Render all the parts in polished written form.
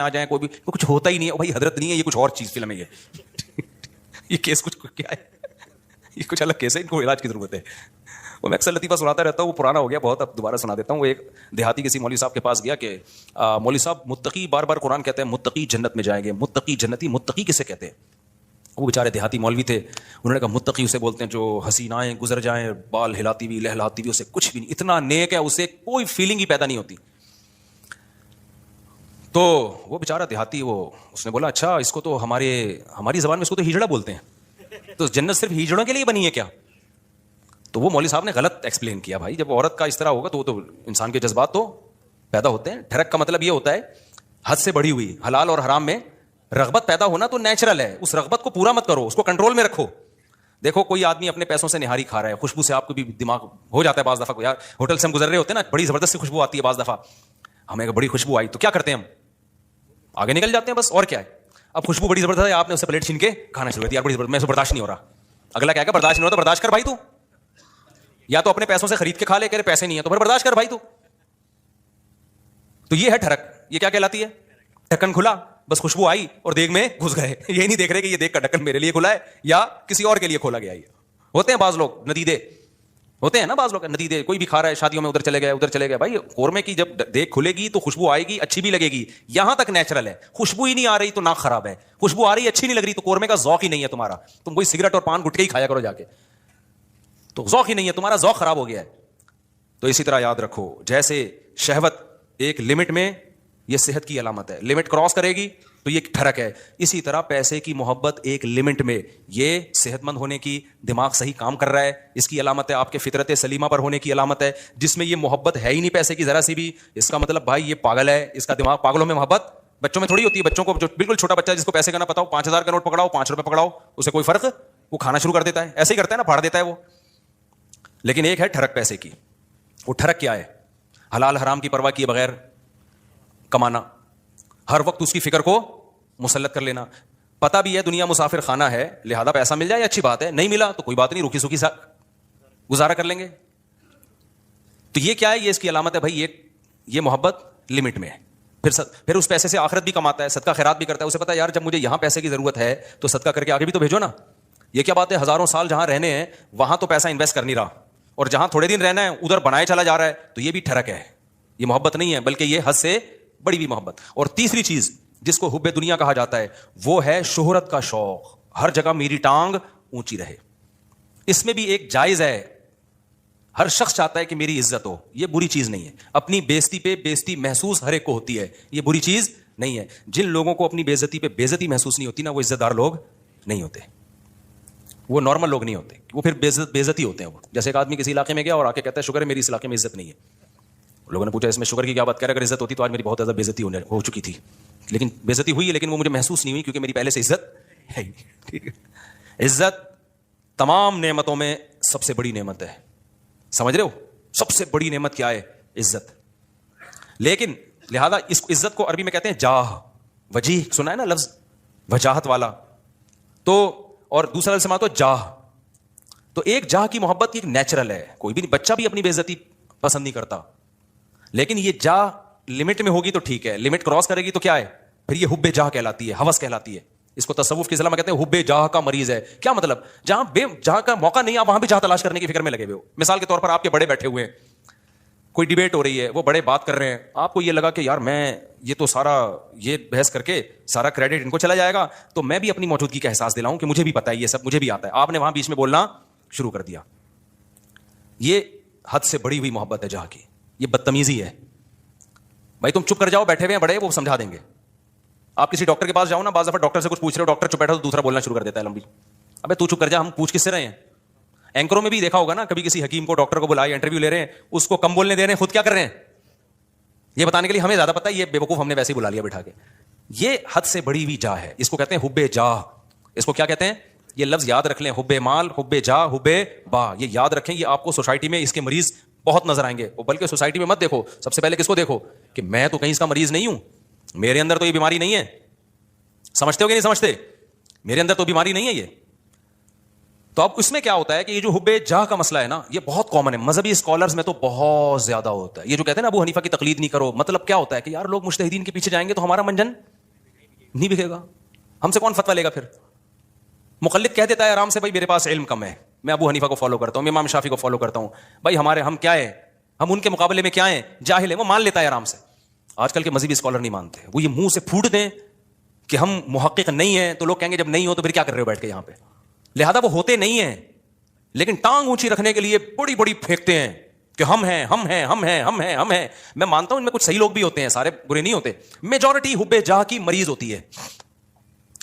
آ جائیں, کوئی بھی کچھ ہوتا ہی نہیں ہے بھائی, حضرت نہیں ہے یہ, کچھ اور چیز فلم ہے یہ کیس کچھ کیا ہے, یہ کچھ الگ کیس ہے, ان کو علاج کی ضرورت ہے. وہ میں اکثر لطیفہ سناتا رہتا ہوں, وہ پرانا ہو گیا بہت, اب دوبارہ سنا دیتا ہوں. وہ ایک دیہاتی کسی مولوی صاحب کے پاس گیا کہ مولوی صاحب متقی, بار بار قرآن کہتے ہیں متقی جنت میں جائیں گے, متقی جنتی, متقی کسے کہتے ہیں؟ وہ بیچارے دیہاتی مولوی تھے, انہوں نے کہا متقی اسے بولتے ہیں جو حسینائیں گزر جائیں بال ہلاتی ہوئی لہلاتی ہوئی, اسے کچھ بھی نہیں, اتنا نیک ہے اسے کوئی فیلنگ ہی پیدا نہیں ہوتی. تو وہ بیچارہ دیہاتی, اس نے بولا اچھا اس کو تو ہماری زبان میں اس کو تو ہجڑا بولتے ہیں, تو جنت صرف ہجڑوں کے لیے بنی ہے کیا؟ تو وہ مولوی صاحب نے غلط ایکسپلین کیا, بھائی جب عورت کا اس طرح ہوگا تو وہ تو انسان کے جذبات تو پیدا ہوتے ہیں. ٹھرک کا مطلب یہ ہوتا ہے حد سے بڑھی ہوئی, حلال اور حرام میں رغبت پیدا ہونا تو نیچرل ہے, اس رغبت کو پورا مت کرو, اس کو کنٹرول میں رکھو. دیکھو کوئی آدمی اپنے پیسوں سے نہاری کھا رہا ہے, خوشبو سے آپ کو بھی دماغ ہو جاتا ہے بعض دفعہ, یار ہوٹل سے ہم گزر رہے ہوتے ہیں نا, بڑی زبردست خوشبو آتی ہے بعض دفعہ, ہمیں بڑی خوشبو آئی تو کیا کرتے ہیں ہم, آگے نکل جاتے ہیں بس, اور کیا ہے. اب خوشبو بڑی زبردست ہے, آپ نے اسے پلیٹ چھین کے کھانا شروع کر دیا, یار بڑی زبردست, میں اسے برداشت نہیں ہو رہا. اگلا کیا کہ برداشت نہیں ہو رہا تو برداشت کر بھائی, تو یا تو اپنے پیسوں سے خرید کے کھا لے, کہ پیسے نہیں ہے تو پھر برداشت کر بھائی. تو یہ ہے ٹھڑک, یہ کیا کہلاتی ہے؟ ڈھکن کھلا, بس خوشبو آئی اور دیگ میں گھس گئے, یہ نہیں دیکھ رہے کہ یہ دیگ کا ڈھکن میرے لیے کھلا ہے یا کسی اور کے لیے کھولا گیا. ہوتے ہیں بعض لوگ ندیدے, ہوتے ہیں نا بعض لوگ ندیدے, کوئی بھی کھا رہا ہے شادیوں میں, ادھر چلے گئے, بھائی قورمے کی جب دیگ کھلے گی تو خوشبو آئے گی, اچھی بھی لگے گی, یہاں تک نیچرل ہے. خوشبو ہی نہیں آ رہی تو ناک خراب ہے, خوشبو آ رہی اچھی نہیں لگ رہی تو قورمے کا ذوق ہی نہیں ہے تمہارا, تم کوئی سگریٹ اور پان گٹکے ہی کھایا کرو جا کے, تو ذوق ہی نہیں ہے تمہارا, ذوق خراب ہو گیا ہے. تو اسی طرح یاد رکھو, جیسے شہوت ایک لمٹ میں, یہ صحت کی علامت ہے, لمٹ کراس کرے گی تو یہ ٹھڑک ہے. اسی طرح پیسے کی محبت ایک لمٹ میں, یہ صحت مند ہونے کی, دماغ صحیح کام کر رہا ہے, اس کی علامت ہے. آپ کے فطرت سلیمہ پر ہونے کی علامت ہے. جس میں یہ محبت ہے ہی نہیں پیسے کی ذرا سی بھی, اس کا مطلب بھائی یہ پاگل ہے, اس کا دماغ, پاگلوں میں محبت بچوں میں تھوڑی ہوتی ہے. بچوں کو جو بالکل چھوٹا بچہ جس کو پیسے کا نہ پتا ہو, 5,000 کا نوٹ پکڑاؤ, 5 روپے پکڑاؤ, اسے کوئی فرق, وہ کھانا شروع کر دیتا ہے, ایسے ہی کرتا ہے نا, پھاڑ دیتا ہے وہ. لیکن ایک ہے ٹھڑک پیسے کی. وہ ٹھڑک کیا ہے؟ حلال حرام کی پرواہ کیے بغیر کمانا, ہر وقت اس کی فکر کو مسلط کر لینا. پتا بھی ہے دنیا مسافر خانہ ہے, لہذا پیسہ مل جائے اچھی بات ہے, نہیں ملا تو کوئی بات نہیں, روکھی سوکھی سا گزارا کر لیں گے. تو یہ کیا ہے؟ یہ اس کی علامت ہے بھائی, یہ محبت لمٹ میں ہے. پھر اس پیسے سے آخرت بھی کماتا ہے, صدقہ خیرات بھی کرتا ہے. اسے پتا ہے یار جب مجھے یہاں پیسے کی ضرورت ہے تو صدقہ کر کے آگے بھی تو بھیجو نا. یہ کیا بات ہے, ہزاروں سال جہاں رہنے ہیں وہاں تو پیسہ انویسٹ کر نہیں رہا, اور جہاں تھوڑے دن رہنا ہے ادھر بنائے چلا جا رہا ہے. تو یہ بھی ٹھڑک ہے, یہ محبت نہیں ہے, بلکہ یہ حد سے بڑی بھی محبت. اور تیسری چیز جس کو حب دنیا کہا جاتا ہے, وہ ہے شہرت کا شوق, ہر جگہ میری ٹانگ اونچی رہے. اس میں بھی ایک جائز ہے, ہر شخص چاہتا ہے کہ میری عزت ہو, یہ بری چیز نہیں ہے. اپنی بےزتی پہ بےزتی محسوس ہر ایک کو ہوتی ہے, یہ بری چیز نہیں ہے. جن لوگوں کو اپنی بےزتی پہ بےزتی محسوس نہیں ہوتی نا, وہ عزت دار لوگ نہیں ہوتے, وہ نارمل لوگ نہیں ہوتے, وہ پھر بےزتی ہوتے ہیں. وہ جیسے ایک آدمی کسی علاقے میں گیا اور آ کے کہتا ہے شکر ہے میری اس علاقے میں عزت نہیں ہے. لوگوں نے پوچھا اس میں شکر کی کیا بات, کہہ رہا اگر عزت ہوتی تو آج میری بہت زیادہ بےزتی ہو چکی تھی. لیکن بےزتی ہوئی ہے, لیکن وہ مجھے محسوس نہیں ہوئی کیونکہ میری پہلے سے عزت ہے. ٹھیک ہے, عزت تمام نعمتوں میں سب سے بڑی نعمت ہے, سمجھ رہے ہو؟ سب سے بڑی نعمت کیا ہے؟ عزت. لیکن لہذا اس عزت کو عربی میں کہتے ہیں جاہ, وجیح, سنا ہے نا لفظ وجاہت والا. تو اور دوسرا لفظ سماعت ہو جاہ. تو ایک جاہ کی محبت ایک نیچرل ہے, کوئی بھی بچہ بھی اپنی بے عزتی پسند نہیں کرتا. لیکن یہ جاہ لمٹ میں ہوگی تو ٹھیک ہے, لمٹ کراس کرے گی تو کیا ہے پھر یہ حب جاہ کہلاتی ہے, ہوس کہلاتی ہے. اس کو تصوف کی اصطلاح میں کہتے ہیں حب جاہ کا مریض ہے. کیا مطلب؟ جہاں بے جہاں کا موقع نہیں, آپ وہاں بھی جاہ تلاش کرنے کی فکر میں لگے ہوئے ہو. مثال کے طور پر آپ کے بڑے بیٹھے ہوئے ہیں, کوئی ڈیبیٹ ہو رہی ہے, وہ بڑے بات کر رہے ہیں, آپ کو یہ لگا کہ یار میں یہ تو سارا یہ بحث کر کے سارا کریڈٹ ان کو چلا جائے گا, تو میں بھی اپنی موجودگی کا احساس دلاؤں کہ مجھے بھی پتا ہے یہ سب, مجھے بھی آتا ہے. آپ نے وہاں بیچ میں بولنا شروع کر دیا. یہ حد سے بڑی ہوئی محبت ہے جہاں کی, یہ بدتمیزی ہے. بھائی تم چپ کر جاؤ, بیٹھے ہوئے ہیں بڑے, وہ سمجھا دیں گے. آپ کسی ڈاکٹر کے پاس جاؤ نا, بعض دفعہ ڈاکٹر سے کچھ پوچھ رہے ہو, ڈاکٹر چپ بیٹھا تو دوسرا بولنا شروع کر دیتا ہے لمبی. ابے تو چپ کر جا, ہم پوچھ کس سے رہے ہیں. اینکروں میں بھی دیکھا ہوگا نا, کبھی کسی حکیم کو ڈاکٹر کو بلائے, انٹرویو لے رہے ہیں, اس کو کم بولنے دے رہے ہیں, خود کیا کر رہے ہیں یہ بتانے کے لیے ہمیں زیادہ پتا ہے, یہ بیوقوف ہم نے ویسے ہی بلا لیا بٹھا کے. یہ حد سے بڑی ہوئی جاہ ہے, اس کو کہتے ہیں حب جاہ. اس کو کیا کہتے ہیں؟ یہ لفظ یاد رکھ لیں, حب مال, حب جاہ, حب با, یہ یاد رکھیں. یہ آپ کو سوسائٹی میں اس کے مریض بہت نظر آئیں گے. بلکہ سوسائٹی میں مت دیکھو, سب سے پہلے کس کو دیکھو کہ میں تو کہیں اس کا مریض نہیں ہوں, میرے اندر تو یہ بیماری نہیں ہے. سمجھتے ہو کہ نہیں سمجھتے؟ میرے اندر تو بیماری نہیں ہے یہ. تو اب اس میں کیا ہوتا ہے کہ یہ جو حب جاہ کا مسئلہ ہے نا, یہ بہت کامن ہے مذہبی اسکالرز میں, تو بہت زیادہ ہوتا ہے. یہ جو کہتے ہیں نا ابو حنیفہ کی تقلید نہیں کرو, مطلب کیا ہوتا ہے کہ یار لوگ مجتہدین کے پیچھے جائیں گے تو ہمارا منجن نہیں بکے گا. ہم سے کون فتویٰ لے گا پھر؟ مقلد کہہ دیتا ہے آرام سے بھائی میرے پاس علم کم ہے, میں ابو حنیفہ کو فالو کرتا ہوں, میں امام شافعی کو فالو کرتا ہوں, بھائی ہم کیا ہیں, ہم ان کے مقابلے میں کیا ہیں, جاہل ہیں. وہ مان لیتا ہے آرام سے. آج کل کے مذہبی اسکالر نہیں مانتے, وہ یہ منہ سے پھوٹ دیں کہ ہم محقق نہیں ہیں, تو لوگ کہیں گے جب نہیں ہو تو پھر کیا کر رہے ہو بیٹھ کے یہاں پہ. لہذا وہ ہوتے نہیں ہیں, لیکن ٹانگ اونچی رکھنے کے لیے بڑی بڑی پھینکتے ہیں کہ ہم ہیں ہم ہیں ہم ہیں ہم ہیں ہم ہیں. میں مانتا ہوں ان میں کچھ صحیح لوگ بھی ہوتے ہیں, سارے برے نہیں ہوتے. میجورٹی حب جاہ کی مریض ہوتی ہے.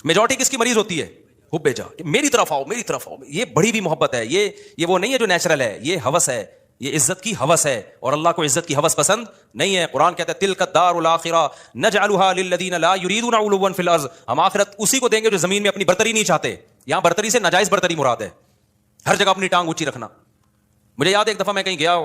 میجورٹی کس کی مریض ہوتی ہے؟ حب جاہ. میری طرف آؤ میری طرف آؤ. یہ بڑی بھی محبت ہے, یہ وہ نہیں ہے جو نیچرل ہے, یہ ہوس ہے, یہ عزت کی ہوس ہے, اور اللہ کو عزت کی ہوس پسند نہیں ہے. قرآن کہتا ہے تلک الدار الاخرہ نجعلها للذین لا یریدون علوا فی الارض, ہم آخرت اسی کو دیں گے جو زمین میں اپنی برتری نہیں چاہتے. یہاں برتری سے ناجائز برتری مراد ہے, ہر جگہ اپنی ٹانگ اونچی رکھنا. مجھے یاد ہے ایک دفعہ میں کہیں گیا